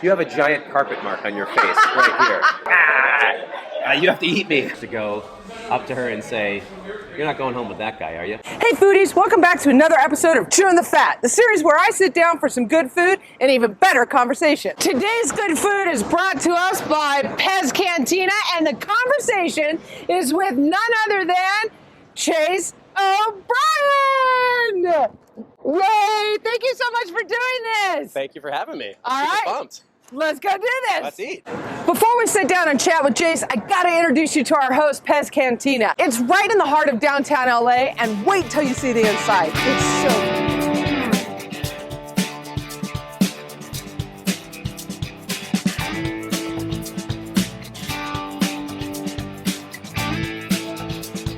You have a giant carpet mark on your face right here. You have to eat me. To go up to her and say, you're not going home with that guy, are you? Hey foodies, welcome back to another episode of Chewin The Fat, the series where I sit down for some good food and even better conversation. Today's good food is brought to us by Pez Cantina, and the conversation is with none other than Jayse O'Brien! Yay! Thank you so much for doing this! Thank you for having me. All right. Pumped. Let's go do this. Let's eat. Before we sit down and chat with Jayse, I gotta introduce you to our host, Pez Cantina. It's right in the heart of downtown LA, and wait till you see the inside. It's so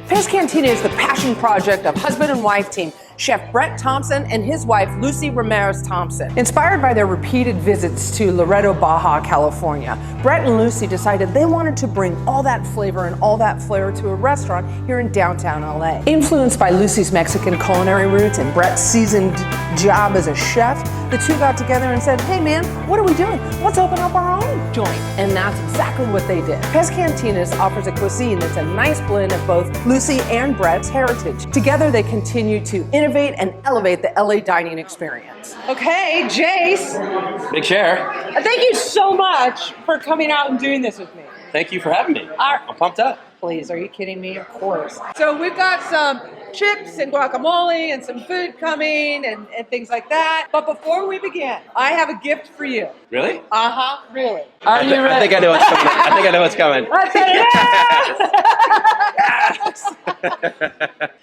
Pez Cantina is the passion project of husband and wife team, Chef Brett Thompson and his wife, Lucy Ramirez Thompson. Inspired by their repeated visits to Loreto, Baja, California, Brett and Lucy decided they wanted to bring all that flavor and all that flair to a restaurant here in downtown LA. Influenced by Lucy's Mexican culinary roots and Brett's seasoned job as a chef, the two got together and said, hey man, what are we doing? Let's open up our own joint. And that's exactly what they did. Pez Cantinas offers a cuisine that's a nice blend of both Lucy and Brett's heritage. Together they continue to innovate and elevate the LA dining experience. Okay, Jayse. Big share. Thank you so much for coming out and doing this with me. Thank you for having me. I'm pumped up. Please, are you kidding me? Of course. So we've got some chips and guacamole and some food coming and things like that. But before we begin, I have a gift for you. Really? Uh-huh, really. Are you ready? I think I know what's coming. I think I know what's coming.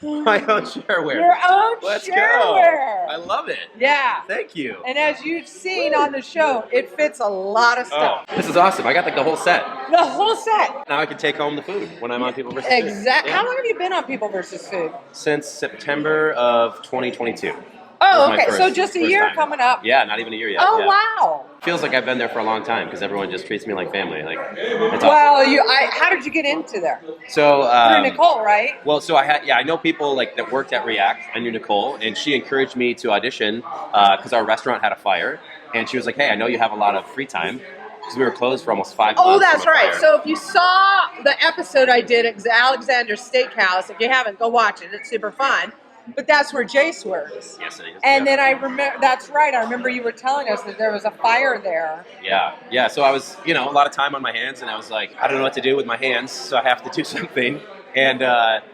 My own shareware. Your own Let's shareware. go. I love it. Yeah. Thank you. And as you've seen on the show, it fits a lot of stuff. Oh, this is awesome. I got like the whole set. The whole set. Now I can take home the food when I'm on People vs. Food. Exactly. Yeah. How long have you been on People vs. Food? Since September of 2022. Oh, okay. So just a year time. coming up. Yeah, not even a year yet. Oh, yeah. wow. Feels like I've been there for a long time because everyone just treats me like family. Like, it's well, how did you get into there? So through Nicole, right? Well, so I know people like that worked at React. I knew Nicole, and she encouraged me to audition because our restaurant had a fire, and she was like, "Hey, I know you have a lot of free time." Because we were closed for almost 5 months. Oh, that's right. So if you saw the episode I did at Alexander's Steakhouse, if you haven't, go watch it. It's super fun. But that's where Jayse works. Yes, it is. And then I remember, that's right, I remember you were telling us that there was a fire there. Yeah. So I was, a lot of time on my hands, and I was like, I don't know what to do with my hands, so I have to do something. And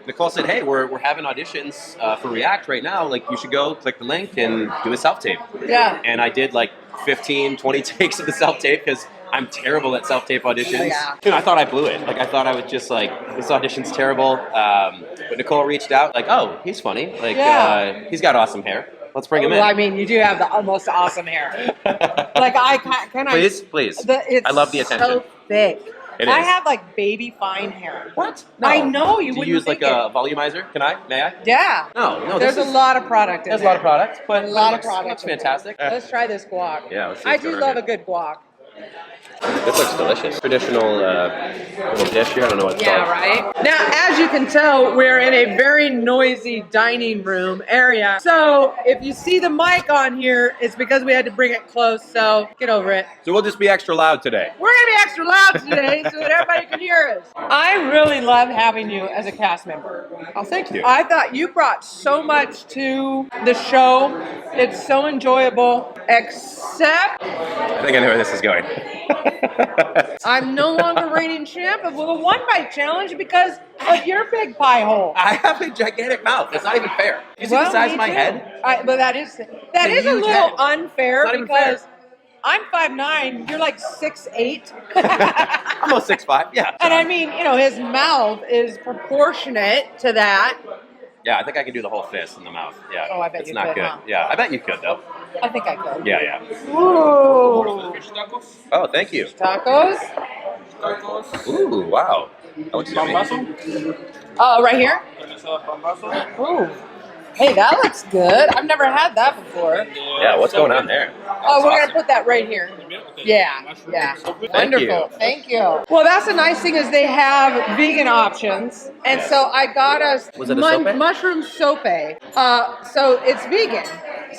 Nicole said, hey, we're having auditions for React right now. Like, you should go click the link and do a self-tape. Yeah. And I did like 15, 20 takes of the self-tape because I'm terrible at self-tape auditions. Yeah. I thought I blew it. Like, I thought I was just like, this audition's terrible. But Nicole reached out, like, oh, he's funny. Like, he's got awesome hair. Let's bring him in. Well, I mean, you do have the most awesome hair. Like, Please. I love the attention. So thick. It I is. have like baby fine hair. What? No. I know you Do wouldn't you use like think a volumizer? May I? Yeah. No. There's a lot of product in There's there. a lot of product, but a lot of product. Looks fantastic. Let's try this guac. Yeah, let's see I what's do going love on a good guac. This looks delicious. Traditional little dish here. I don't know what it's Yeah, called. right? Now, as you can tell, we're in a very noisy dining room area. So if you see the mic on here, it's because we had to bring it close, so get over it. So we'll just be extra loud today. We're going to be extra loud today so that everybody can hear us. I really love having you as a cast member. Oh, thank you. I thought you brought so much to the show. It's so enjoyable, except I think I know where this is going. I'm no longer reigning champ of the one bite challenge because of your big pie hole. I have a gigantic mouth. That's not even fair. You see the size of my head? But that is a huge little head. unfair It's not even fair. because I'm 5'9", you're like 6'8". I'm almost 6'5". Yeah. And I mean, his mouth is proportionate to that. Yeah, I think I can do the whole fist in the mouth. Yeah. Oh, I bet it's you not could, good. huh? Yeah, I bet you could though. I think I could. Yeah. Ooh. Oh, thank you. Tacos? Ooh, wow. That looks yummy. Oh, right here? Ooh. Hey, that looks good. I've never had that before. Yeah, what's going on there? Oh, we're going to put that right here. Yeah. Wonderful. Thank you. Well, that's the nice thing is they have vegan options. And so I got us Was it a sope? mushroom sope. So it's vegan.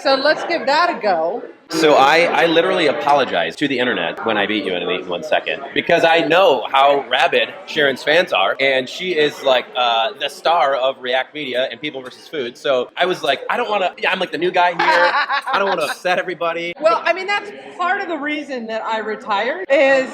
So let's give that a go. So I literally apologize to the internet when I beat you in 1 second because I know how rabid Sharon's fans are, and she is like the star of React Media and People versus Food. So I was like, I don't want to. I'm like the new guy here. I don't want to upset everybody. Well, I mean, that's part of the reason that I retired is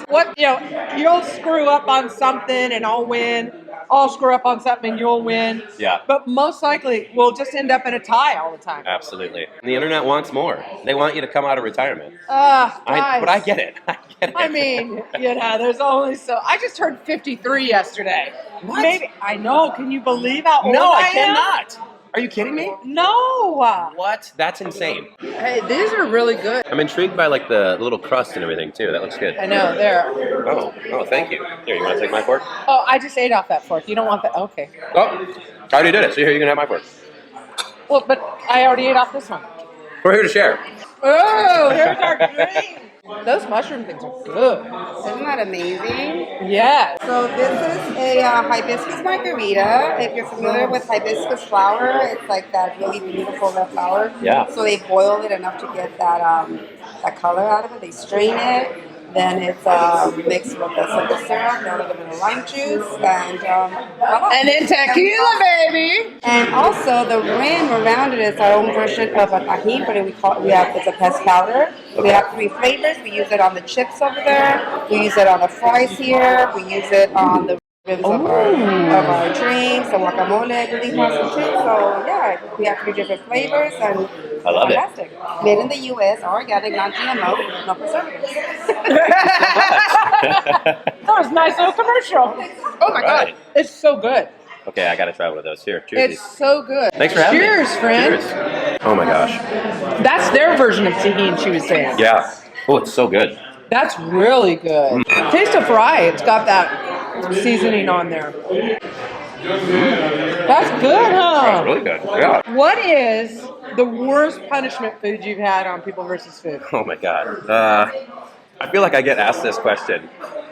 you'll screw up on something and I'll win. I'll screw up on something and you'll win. Yeah. But most likely we'll just end up in a tie all the time. Absolutely. And the internet wants more. They want you to come out of retirement. Guys. But I get it. I get it. I mean, there's only so. I just turned 53 yesterday. What? Maybe I know. Can you believe how old No, I am? cannot. Are you kidding me? No. What? That's insane. Hey, these are really good. I'm intrigued by like the little crust and everything too. That looks good. I know. There. Oh, thank you. Here, you want to take my fork? Oh, I just ate off that fork. You don't want that? Okay. Oh, I already did it. So here, you can have my fork. Well, but I already ate off this one. We're here to share. Oh, here's our drink. Those mushroom things are good. Isn't that amazing? Yeah. So this is a hibiscus margarita. If you're familiar with hibiscus flower, it's like that really beautiful red flower. Yeah. So they boil it enough to get that that color out of it. They strain it. Then it's mixed with the simple syrup, a little bit of lime juice, and voila. And then tequila, baby. And also the rim around it is our own version of a tajín, but it's a Pez powder. We have 3 flavors. We use it on the chips over there. We use it on the fries here. We use it on the ribs of our drinks, the guacamole, really awesome too. So yeah, we have 3 different flavors and I love it. fantastic. Made in the U.S., organic, non-GMO, no preservatives. That was a nice little commercial. Oh my God, it's so good. Okay, I gotta try one of those. Here, cheers. It's so good. Thanks for having me. Cheers, friend. Cheers. Oh my gosh. That's their version of tahini, she was saying. Yeah. Oh, it's so good. That's really good. Taste of fry. It's got that seasoning on there. That's good, huh? That's really good. Yeah. What is the worst punishment food you've had on People versus Food? Oh my God. I feel like I get asked this question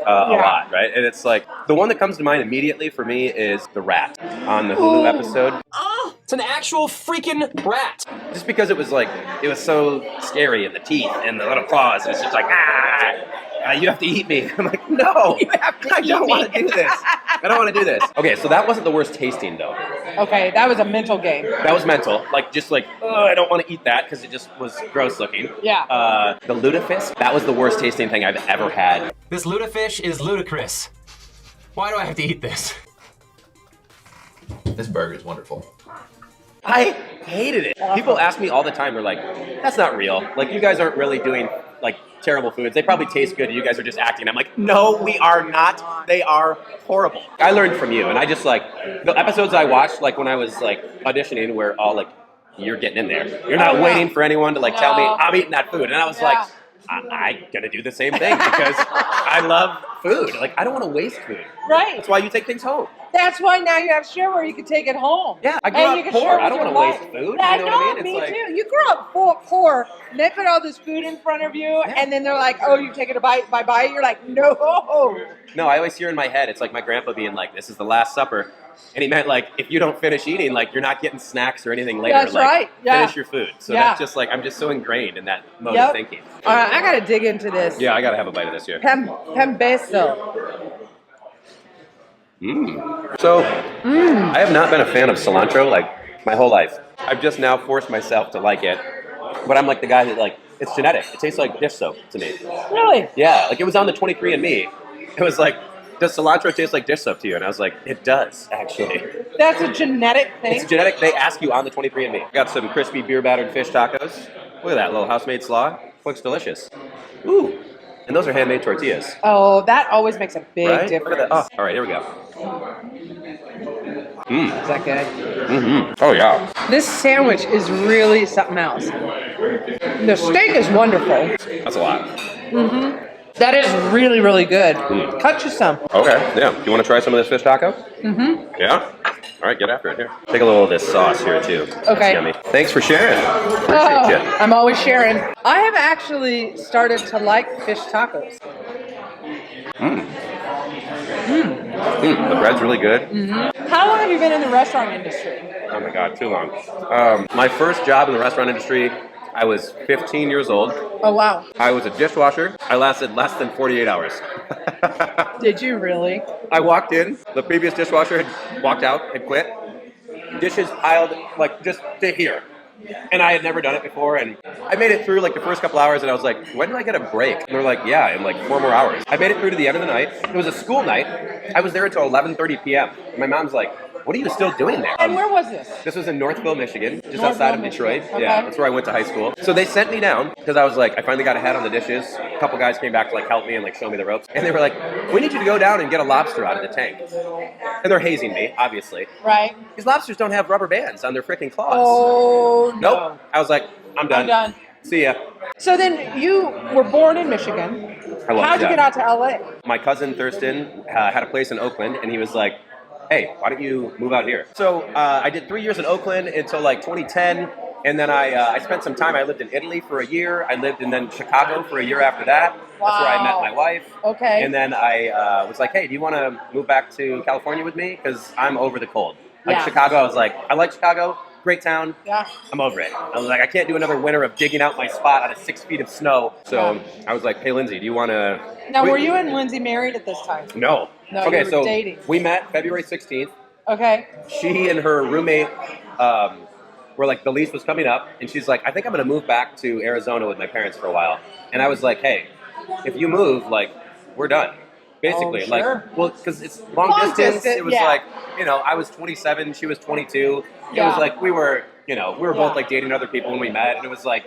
a lot, right? And it's like, the one that comes to mind immediately for me is the rat on the Hulu episode. Oh, it's an actual freaking rat. Just because it was so scary, and the teeth and the little claws, and it's just like, you have to eat me. I'm like, no, I don't want to do this. I don't want to do this. Okay, so that wasn't the worst tasting though. Okay, that was a mental game. That was mental. Like, just like, oh, I don't want to eat that because it just was gross looking. Yeah. The lutefisk, that was the worst tasting thing I've ever had. This lutefish is ludicrous. Why do I have to eat this? This burger is wonderful. I hated it. People ask me all the time, they're like, that's not real. Like, you guys aren't really doing, like, terrible foods. They probably taste good, and you guys are just acting. I'm like, no, we are not. They are horrible. I learned from you, and I just, like, the episodes I watched, like, when I was, like, auditioning were all, like, you're getting in there. You're not waiting for anyone to, like, tell me, I'm eating that food. And I was like, I'm going to do the same thing because I love food. Like, I don't want to waste food. Right. That's why you take things home. That's why now you have share where you can take it home. Yeah, I grew And up you can poor. share I with don't your want to wife. waste food. Yeah, You know what I mean? me It's like, too. You grew up poor. And they put all this food in front of you, and then they're like, oh, you've taken a bite, bye-bye. You're like, no. No, I always hear in my head, it's like my grandpa being like, this is the last supper. And he meant, like, if you don't finish eating, like, you're not getting snacks or anything later. That's like, right. Yeah. Finish your food. So that's just like, I'm just so ingrained in that mode of thinking. All right, I got to dig into this. Yeah, I got to have a bite of this here. Pembeso. So, I have not been a fan of cilantro, like, my whole life. I've just now forced myself to like it. But I'm like the guy that, like, it's genetic. It tastes like dish soap to me. Really? Yeah, like, it was on the 23andMe. It was like, does cilantro taste like dish soap to you? And I was like, it does, actually. That's a genetic thing? It's genetic. They ask you on the 23andMe. Got some crispy beer-battered fish tacos. Look at that little house-made slaw. Looks delicious. Ooh. And those are handmade tortillas. Oh, that always makes a big Right? difference. Look at that. Oh, all right, here we go. Is that good? Mm-hmm. Oh, yeah. This sandwich is really something else. The steak is wonderful. That's a lot. Mm-hmm. That is really, really good. Cut you some. Okay, yeah. You want to try some of this fish taco? Mm-hmm. Yeah? All right, get after it. Here. Take a little of this sauce here, too. Okay. That's yummy. Thanks for sharing. Appreciate you. I'm always sharing. I have actually started to like fish tacos. The bread's really good. How long have you been in the restaurant industry? Oh my God, too long. My first job in the restaurant industry I was 15 years old. Oh, wow. I was a dishwasher. I lasted less than 48 hours. Did you really? I walked in. The previous dishwasher had walked out, had quit. Dishes piled like just to here. And I had never done it before, and I made it through like the first couple hours, and I was like, when do I get a break? And they're like, yeah, in like 4 more hours. I made it through to the end of the night. It was a school night. I was there until 11:30 p.m. And my mom's like, what are you still doing there? And where was this? This was in Northville, Michigan, just Northville, outside of Michigan. Detroit. Okay. Yeah, that's where I went to high school. So they sent me down because I was like, I finally got a head on the dishes. A couple guys came back to like help me and like show me the ropes. And they were like, we need you to go down and get a lobster out of the tank. And they're hazing me, obviously. Right. These lobsters don't have rubber bands on their freaking claws. Oh, no. Nope. I was like, I'm done. I'm done. See ya. So then you were born in Michigan. I was, How'd you yeah. get out to LA? My cousin Thurston had a place in Oakland, and he was like, hey, why don't you move out here? So I did 3 years in Oakland until like 2010, and then I spent some time. I lived in Italy for a year. I lived in then Chicago for a year after that. Wow. That's where I met my wife. Okay. And then I was like, hey, do you want to move back to California with me? Because I'm over the cold. Like Yeah. Chicago, I was like, I like Chicago. Great town. Yeah. I'm over it. I was like, I can't do another winter of digging out my spot out of 6 feet of snow. So I was like, hey, Lindsay, do you want to... Now, were you and Lindsay married at this time? No. No, Okay, you were so dating. we met February 16th. Okay. She and her roommate were like, the lease was coming up, and she's like, I think I'm going to move back to Arizona with my parents for a while. And I was like, hey, if you move, like, we're done. Basically, Oh, sure. like, well, because it's long distance. It was yeah. like, you know, I was 27, she was 22. It Yeah. was like we were both Yeah. like dating other people when we met, and it was like,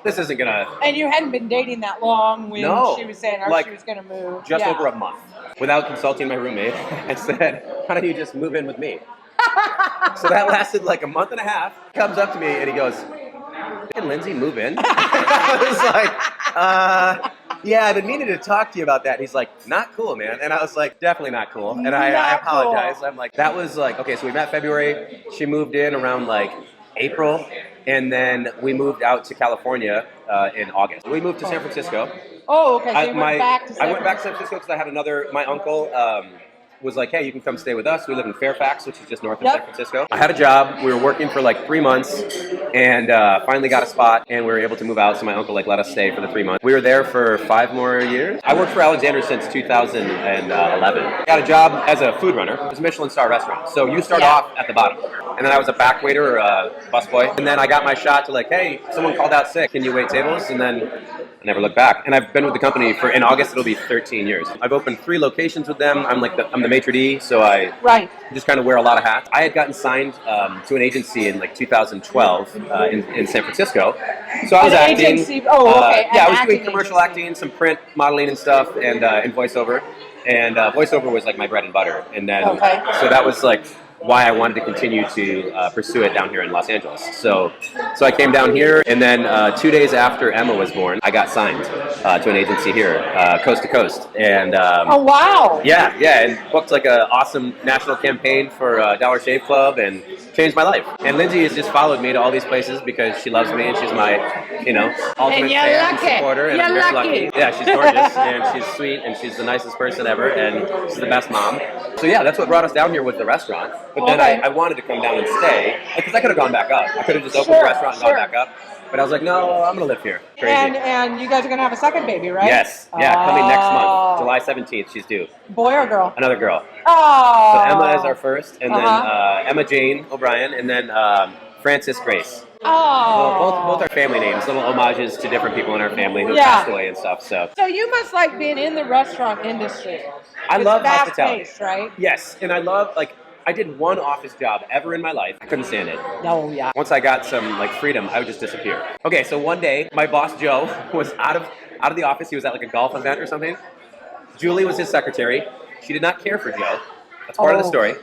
this isn't gonna And you hadn't been dating that long when No. she was saying Like, she was going to move. just Yeah. over a month. Without consulting my roommate, I said, why don't you just move in with me? So that lasted like a month and a half. He comes up to me and he goes, can Lindsay move in? I was like, yeah, I've been meaning to talk to you about that. And he's like, not cool, man. And I was like, definitely not cool. And I Not apologize. cool. I'm like, that was like, okay, so we met February. She moved in around like April. And then we moved out to California in August. We moved to San Francisco. Oh, okay. So you went back to I went back to San Francisco because I had my uncle was like, hey, you can come stay with us. We live in Fairfax, which is just north of San Francisco. I had a job. We were working for like 3 months and finally got a spot and we were able to move out. So my uncle like let us stay for the 3 months. We were there for 5 more years. I worked for Alexander since 2011. Got a job as a food runner. It was a Michelin star restaurant. So you start off at the bottom. And then I was a back waiter or a busboy. And then I got my shot to like, hey, someone called out sick. Can you wait tables? And then I never looked back. And I've been with the company in August, it'll be 13 years. I've opened 3 locations with them. I'm the maitre d', so I just kind of wear a lot of hats. I had gotten signed to an agency in like 2012 in San Francisco. So I was acting. Agency. Oh, okay. Yeah, I An was doing acting commercial agency. acting, some print modeling and stuff, and voiceover. And voiceover was like my bread and butter. And then, so that was like why I wanted to continue to pursue it down here in Los Angeles. So I came down here, and then 2 days after Emma was born, I got signed to an agency here, coast to coast. And Oh, wow. yeah, and booked like an awesome national campaign for Dollar Shave Club and changed my life. And Lindsay has just followed me to all these places because she loves me and she's my, ultimate And you're fan lucky. and supporter. And I'm You're very lucky. Yeah, she's gorgeous and she's sweet and she's the nicest person ever and she's the best mom. So yeah, that's what brought us down here with the restaurant. But then I wanted to come down and stay because I could have gone back up. I could have just opened the restaurant and gone back up. But I was like, no, I'm going to live here. Crazy. And you guys are going to have a second baby, right? Yes. Yeah, coming next Oh. month. July 17th, she's due. Boy or girl? Another girl. Oh. So Emma is our first, and then Emma Jane O'Brien, and then Frances Grace. Oh. So both our family names, little homages to different people in our family who passed away and stuff. So you must like being in the restaurant industry. I It's love hospitality. fast-paced, right? Yes, and I love I did one office job ever in my life. I couldn't stand it. Oh, yeah. Once I got some freedom, I would just disappear. Okay, so one day my boss Joe was out of the office. He was at like a golf event or something. Julie was his secretary. She did not care for Joe. That's part of the story.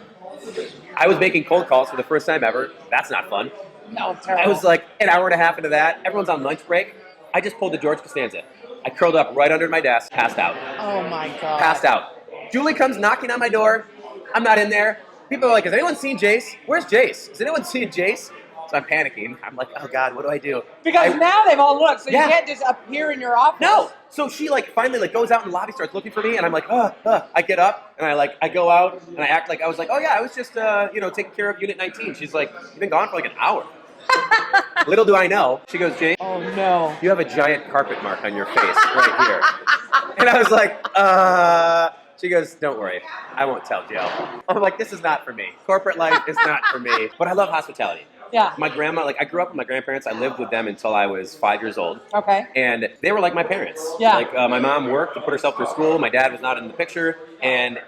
I was making cold calls for the first time ever. That's not fun. No, terrible. I was like an hour and a half into that. Everyone's on lunch break. I just pulled the George Costanza. I curled up right under my desk, passed out. Oh, my God. Passed out. Julie comes knocking on my door. I'm not in there. People are like, has anyone seen Jayse? Where's Jayse? Has anyone seen Jayse? So I'm panicking. I'm like, oh God, what do I do? Because now they've all looked, so Yeah. you can't just appear in your office. No. So she finally goes out in the lobby, starts looking for me, and I'm like, I get up and I go out and I act like I was like, oh yeah, I was just taking care of Unit 19. She's like, you've been gone for like an hour. Little do I know, she goes, Jay, Oh no. you have a giant carpet mark on your face right here. And I was like, She goes, don't worry, I won't tell Jill. I'm like, this is not for me. Corporate life is not for me. But I love hospitality. Yeah. My grandma, like I grew up with my grandparents. I lived with them until I was 5 years old. Okay. And they were like my parents. Yeah. Like my mom worked to put herself through school. My dad was not in the picture. And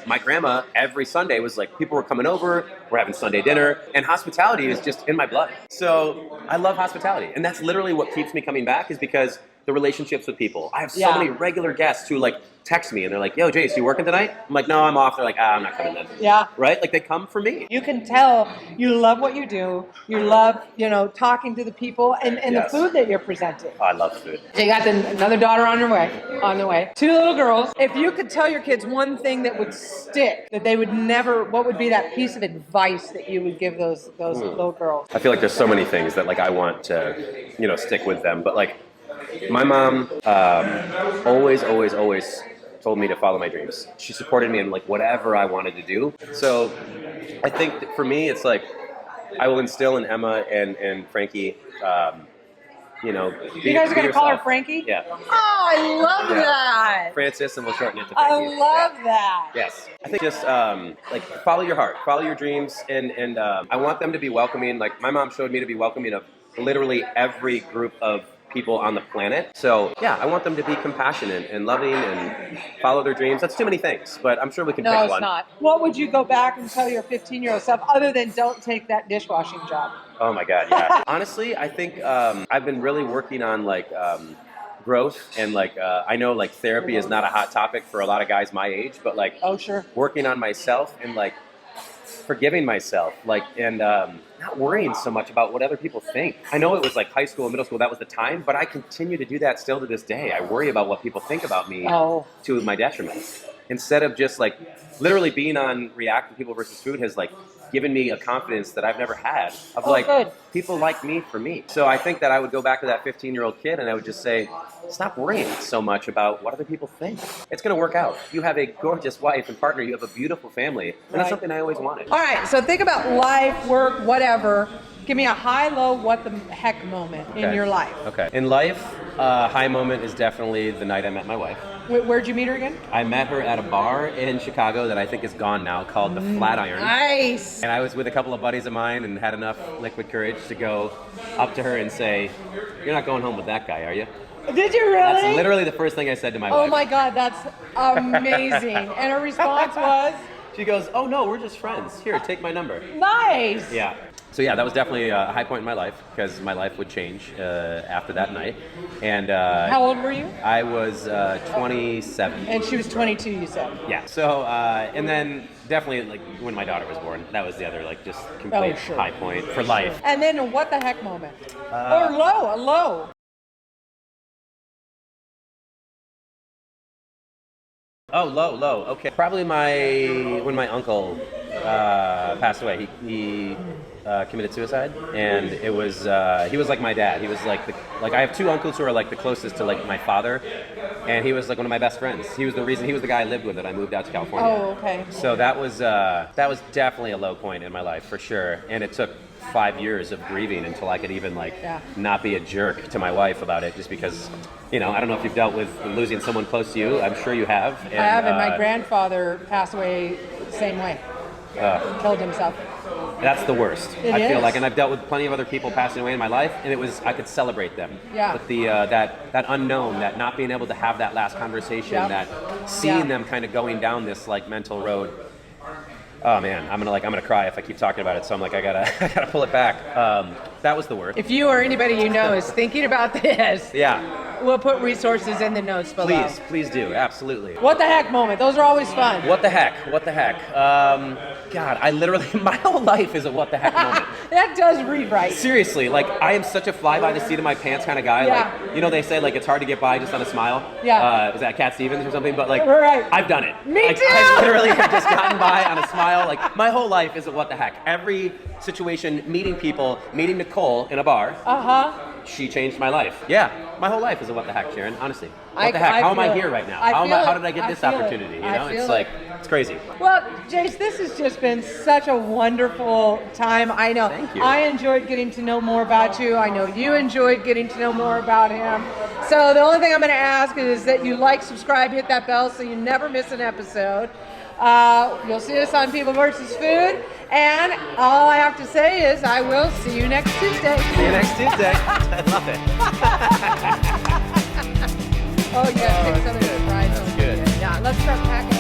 my grandma, every Sunday was like, people were coming over. We're having Sunday dinner. And hospitality is just in my blood. So I love hospitality. And that's literally what keeps me coming back is because the relationships with people. I have so many regular guests who like text me and they're like, yo, Jayse, you working tonight? I'm like, no, I'm off. They're like, I'm not coming then. Yeah. Right? Like they come for me. You can tell you love what you do. You love, talking to the people and the food that you're presenting. Oh, I love food. So you got another daughter on the way. 2 little girls. If you could tell your kids one thing that would stick, that they would never, what would be that piece of advice that you would give those little girls? I feel like there's so many things that like I want to, stick with them. But like my mom always told me to follow my dreams. She supported me in like whatever I wanted to do. So I think that for me, it's like I will instill in Emma and Frankie, You guys are going to call her Frankie? Yeah. Oh, I love that. Francis, and we'll shorten it to I Frankie. love that. Yes. I think just like follow your heart, follow your dreams, and I want them to be welcoming. Like my mom showed me to be welcoming of literally every group of people on the planet. So yeah, I want them to be compassionate and loving and follow their dreams. That's too many things, but I'm sure we can pick one. No, it's not. What would you go back and tell your 15-year-old self other than don't take that dishwashing job? Oh my God, yeah. Honestly, I think I've been really working on like growth and like I know like therapy is not a hot topic for a lot of guys my age, but like working on myself and like forgiving myself, like and not worrying so much about what other people think. I know it was like high school and middle school, that was the time, but I continue to do that still to this day. I worry about what people think about me to my detriment. Instead of just like literally being on React to People versus Food has like given me a confidence that I've never had of people like me for me. So I think that I would go back to that 15-year-old kid and I would just say, stop worrying so much about what other people think. It's going to work out. You have a gorgeous wife and partner. You have a beautiful family. And that's something I always wanted. All right, so think about life, work, whatever. Give me a high, low, what the heck moment in your life. Okay. In life, high moment is definitely the night I met my wife. Where'd you meet her again? I met her at a bar in Chicago that I think is gone now called the Flatiron. Nice. And I was with a couple of buddies of mine and had enough liquid courage to go up to her and say, you're not going home with that guy, are you? Did you really? That's literally the first thing I said to my wife. Oh my God, that's amazing. And her response was? She goes, oh no, we're just friends. Here, take my number. Nice. Yeah. So yeah, that was definitely a high point in my life because my life would change after that night. And how old were you? I was 27. And she was 22, you said? Yeah. So and then definitely like when my daughter was born, that was the other like just complete high point for life. And then a what the heck moment? Or a low. Oh, low. Okay. Probably when my uncle passed away. He committed suicide, and it was he was like my dad. He was like I have two uncles who are like the closest to like my father, and he was like one of my best friends. He was the guy I lived with that I moved out to California. Oh, okay. So that was definitely a low point in my life for sure, and it took 5 years of grieving until I could even not be a jerk to my wife about it, just because I don't know if you've dealt with losing someone close to you. I'm sure you have. I have, and my grandfather passed away the same way. Killed himself. That's the worst. I feel is. like, and I've dealt with plenty of other people passing away in my life, and I could celebrate them. Yeah. But the that unknown, that not being able to have that last conversation, that seeing them kind of going down this like mental road. Oh man, I'm gonna cry if I keep talking about it. So I'm like, I gotta pull it back. That was the worst. If you or anybody you know is thinking about this, we'll put resources in the notes below. Please do, absolutely. What the heck moment? Those are always fun. What the heck? God, I literally, my whole life is a what the heck moment. That does read right. Seriously, like I am such a fly by the seat of my pants kind of guy. Yeah. Like, they say like it's hard to get by just on a smile. Yeah. Is that Cat Stevens or something? But like, right. I've done it. Me like, too. I literally have just gotten by on a smile. Like my whole life is a what the heck. Every situation, meeting people, meeting Nicole in a bar. She changed my life. Yeah, my whole life is a what the heck, Sharon. Honestly, what the heck? How am I here right now? How did I get this opportunity? It's like It's crazy. Well, Jayse, this has just been such a wonderful time. I know. Thank you. I enjoyed getting to know more about you. I know you enjoyed getting to know more about him. So the only thing I'm going to ask is that you like, subscribe, hit that bell so you never miss an episode. You'll see us on People vs. Food. And all I have to say is I will see you next Tuesday. See you next Tuesday. I love it. Oh, yeah, take some of the fries. That's good. Yeah, let's start packing.